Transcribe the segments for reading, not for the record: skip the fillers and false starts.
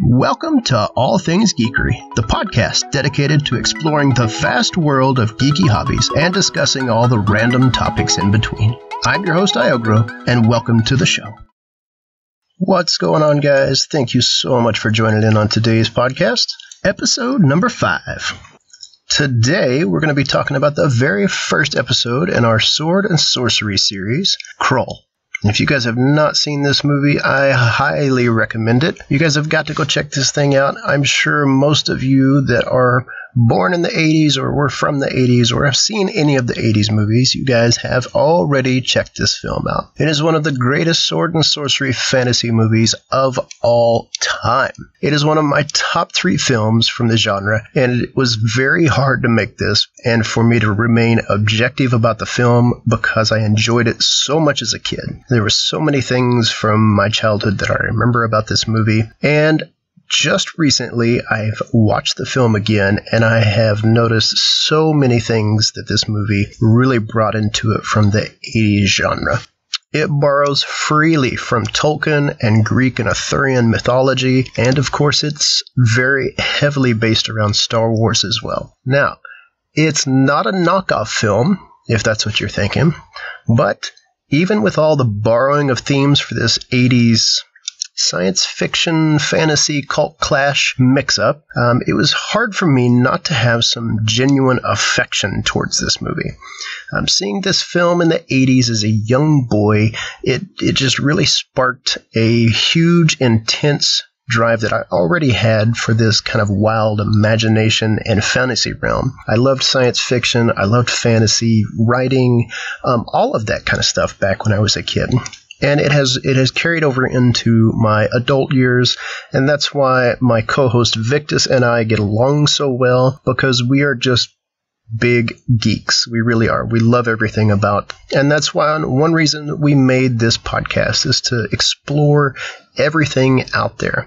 Welcome to All Things Geekery, the podcast dedicated to exploring the vast world of geeky hobbies and discussing all the random topics in between. I'm your host, Iogro, and welcome to the show. What's going on, guys? Thank you so much for joining in on today's podcast, episode number 5. Today, we're going to be talking about the very first episode in our Sword and Sorcery series, Krull. If you guys have not seen this movie, I highly recommend it. You guys have got to go check this thing out. I'm sure most of you that are born in the 80s or were from the 80s or have seen any of the 80s movies, you guys have already checked this film out. It is one of the greatest sword and sorcery fantasy movies of all time. It is one of my top 3 films from the genre, and it was very hard to make this and for me to remain objective about the film because I enjoyed it so much as a kid. There were so many things from my childhood that I remember about this movie, and just recently, I've watched the film again, and I have noticed so many things that this movie really brought into it from the 80s genre. It borrows freely from Tolkien and Greek and Arthurian mythology, and of course, it's very heavily based around Star Wars as well. Now, it's not a knockoff film, if that's what you're thinking, but even with all the borrowing of themes for this 80s science fiction, fantasy, cult clash mix-up, it was hard for me not to have some genuine affection towards this movie. Seeing this film in the 80s as a young boy, it just really sparked a huge, intense drive that I already had for this kind of wild imagination and fantasy realm. I loved science fiction, I loved fantasy, writing, all of that kind of stuff back when I was a kid. And it has carried over into my adult years, and that's why my co-host Victus and I get along so well, because we are just big geeks. We really are. We love everything about, and that's why one reason we made this podcast is to explore everything out there.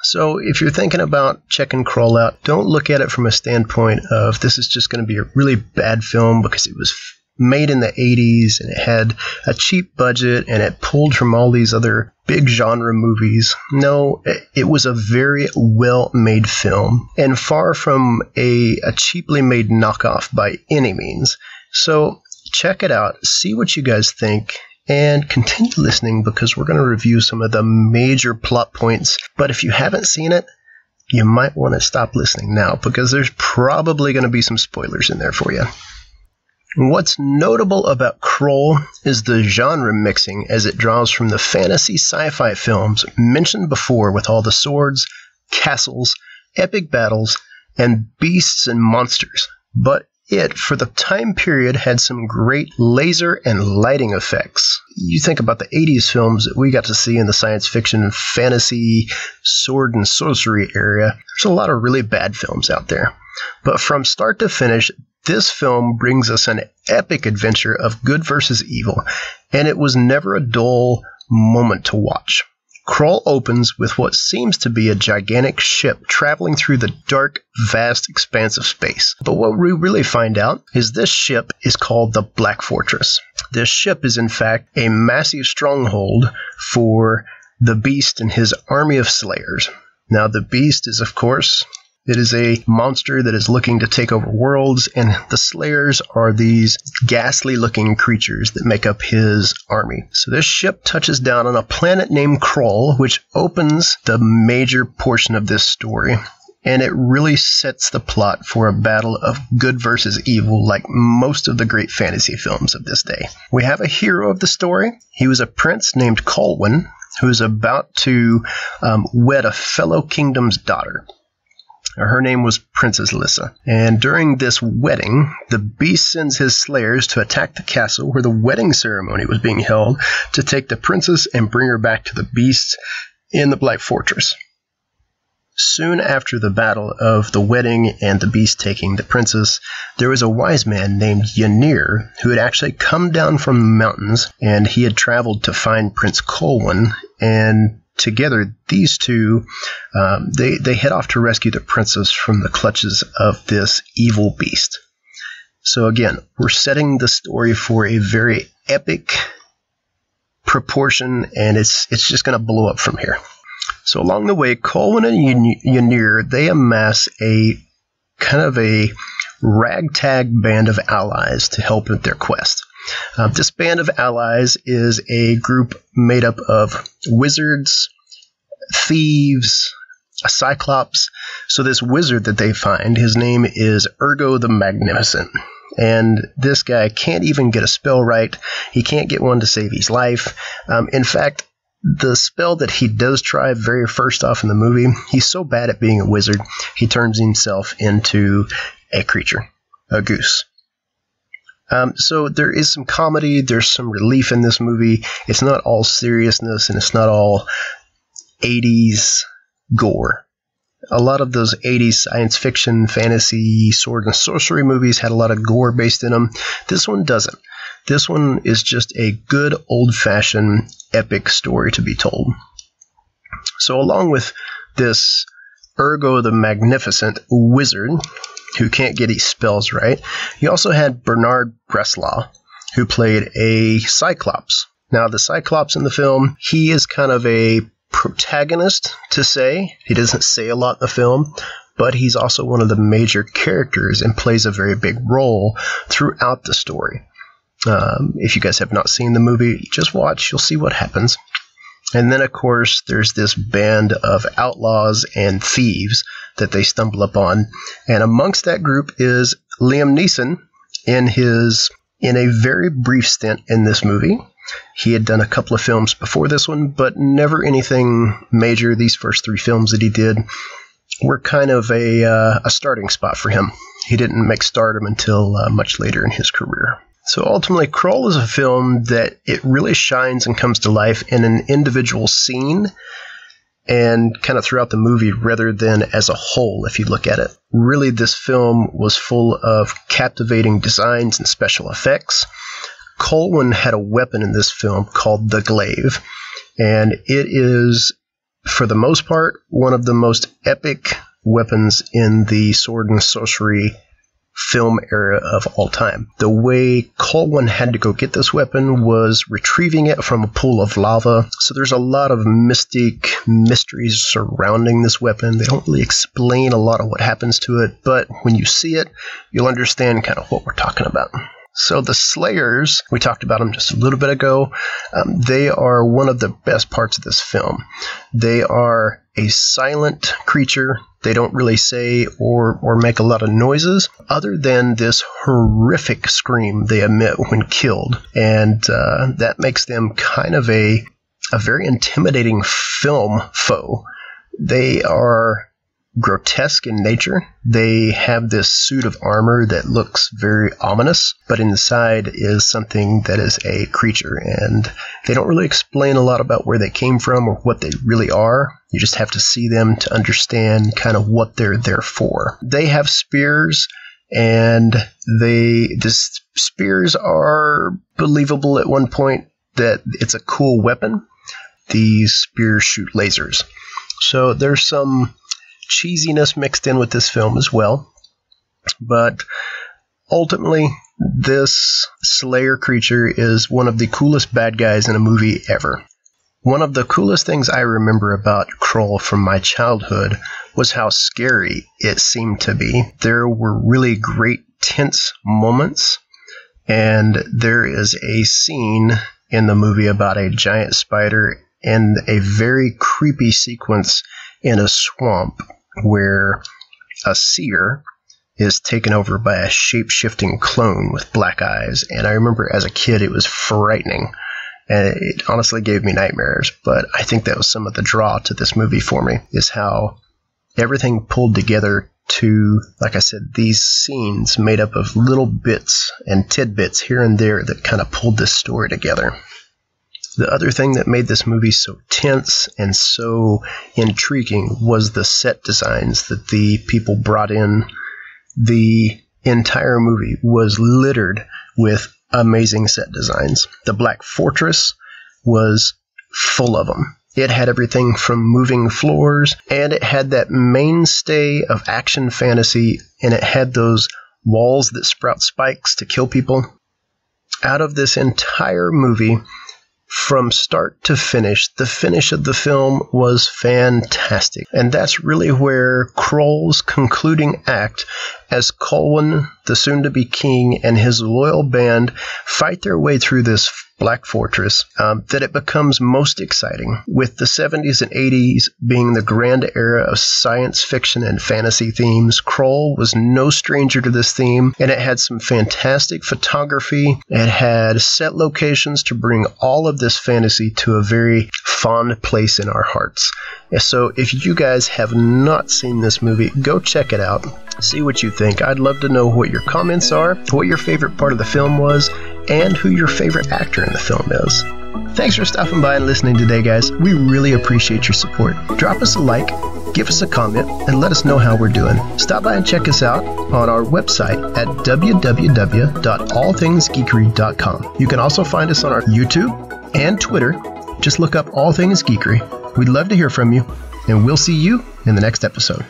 So if you're thinking about checking Krull out, don't look at it from a standpoint of this is just going to be a really bad film because it was made in the 80s and it had a cheap budget and it pulled from all these other big genre movies. No, it was a very well-made film and far from a cheaply made knockoff by any means. So check it out, see what you guys think, and continue listening because we're going to review some of the major plot points. But if you haven't seen it, you might want to stop listening now because there's probably going to be some spoilers in there for you. What's notable about Krull is the genre mixing as it draws from the fantasy sci-fi films mentioned before with all the swords, castles, epic battles, and beasts and monsters. But it, for the time period, had some great laser and lighting effects. You think about the 80s films that we got to see in the science fiction and fantasy sword and sorcery area. There's a lot of really bad films out there. But from start to finish, this film brings us an epic adventure of good versus evil, and it was never a dull moment to watch. Krull opens with what seems to be a gigantic ship traveling through the dark, vast expanse of space. But what we really find out is this ship is called the Black Fortress. This ship is in fact a massive stronghold for the Beast and his army of slayers. Now the Beast is, of course, it is a monster that is looking to take over worlds, and the Slayers are these ghastly-looking creatures that make up his army. So this ship touches down on a planet named Krull, which opens the major portion of this story, and it really sets the plot for a battle of good versus evil like most of the great fantasy films of this day. We have a hero of the story. He was a prince named Colwyn, who is about to wed a fellow kingdom's daughter. Her name was Princess Lissa, and during this wedding, the Beast sends his slayers to attack the castle where the wedding ceremony was being held to take the princess and bring her back to the Beast in the Black Fortress. Soon after the battle of the wedding and the Beast taking the princess, there was a wise man named Ynir who had actually come down from the mountains, and he had traveled to find Prince Colwyn, and together, these two, they head off to rescue the princess from the clutches of this evil beast. So again, we're setting the story for a very epic proportion, and it's just going to blow up from here. So along the way, Colwyn and Ynir, they amass a kind of a ragtag band of allies to help with their quest. This band of allies is a group made up of wizards, thieves, a cyclops. So this wizard that they find, his name is Ergo the Magnificent. And this guy can't even get a spell right. He can't get one to save his life. In fact, the spell that he does try very first off in the movie, he's so bad at being a wizard, he turns himself into a creature, a goose. So there is some comedy, there's some relief in this movie. It's not all seriousness, and it's not all 80s gore. A lot of those 80s science fiction, fantasy, sword and sorcery movies had a lot of gore based in them. This one doesn't. This one is just a good old-fashioned epic story to be told. So along with this Ergo the Magnificent wizard, who can't get his spells right, you also had Bernard Bresslaw, who played a Cyclops. Now, the Cyclops in the film, he is kind of a protagonist, to say. He doesn't say a lot in the film, but he's also one of the major characters and plays a very big role throughout the story. If you guys have not seen the movie, just watch, you'll see what happens. And then, of course, there's this band of outlaws and thieves that they stumble upon. And amongst that group is Liam Neeson in a very brief stint in this movie. He had done a couple of films before this one, but never anything major. These first 3 films that he did were kind of a starting spot for him. He didn't make stardom until much later in his career. So ultimately, Krull is a film that it really shines and comes to life in an individual scene and kind of throughout the movie rather than as a whole, if you look at it. Really, this film was full of captivating designs and special effects. Colwyn had a weapon in this film called the glaive, and it is, for the most part, one of the most epic weapons in the sword and sorcery film era of all time. The way Colwyn had to go get this weapon was retrieving it from a pool of lava. So there's a lot of mystic mysteries surrounding this weapon. They don't really explain a lot of what happens to it, but when you see it, you'll understand kind of what we're talking about. So the Slayers, we talked about them just a little bit ago. They are one of the best parts of this film. They are a silent creature. They don't really say or make a lot of noises other than this horrific scream they emit when killed. And that makes them kind of a very intimidating film foe. They are grotesque in nature. They have this suit of armor that looks very ominous, but inside is something that is a creature, and they don't really explain a lot about where they came from or what they really are. You just have to see them to understand kind of what they're there for. They have spears, and the spears are believable at one point that it's a cool weapon. These spears shoot lasers. So there's some cheesiness mixed in with this film as well. But ultimately, this Slayer creature is one of the coolest bad guys in a movie ever. One of the coolest things I remember about Krull from my childhood was how scary it seemed to be. There were really great tense moments, and there is a scene in the movie about a giant spider and a very creepy sequence in a swamp where a seer is taken over by a shape-shifting clone with black eyes. And I remember as a kid it was frightening. And it honestly gave me nightmares. But I think that was some of the draw to this movie for me, is how everything pulled together to, like I said, these scenes made up of little bits and tidbits here and there that kind of pulled this story together. The other thing that made this movie so tense and so intriguing was the set designs that the people brought in. The entire movie was littered with amazing set designs. The Black Fortress was full of them. It had everything from moving floors, and it had that mainstay of action fantasy, and it had those walls that sprout spikes to kill people. Out of this entire movie, From start to finish, the finish of the film was fantastic. And that's really where Krull's concluding act as Colwyn, the soon-to-be king, and his loyal band fight their way through this Black Fortress, that it becomes most exciting, with the 70s and 80s being the grand era of science fiction and fantasy themes. Krull was no stranger to this theme, and it had some fantastic photography. It had set locations to bring all of this fantasy to a very fond place in our hearts. So if you guys have not seen this movie, go check it out. See what you think. I'd love to know what your comments are, what your favorite part of the film was, and who your favorite actor in the film is. Thanks for stopping by and listening today, guys. We really appreciate your support. Drop us a like, give us a comment, and let us know how we're doing. Stop by and check us out on our website at www.allthingsgeekery.com. You can also find us on our YouTube and Twitter. Just look up All Things Geekery. We'd love to hear from you, and we'll see you in the next episode.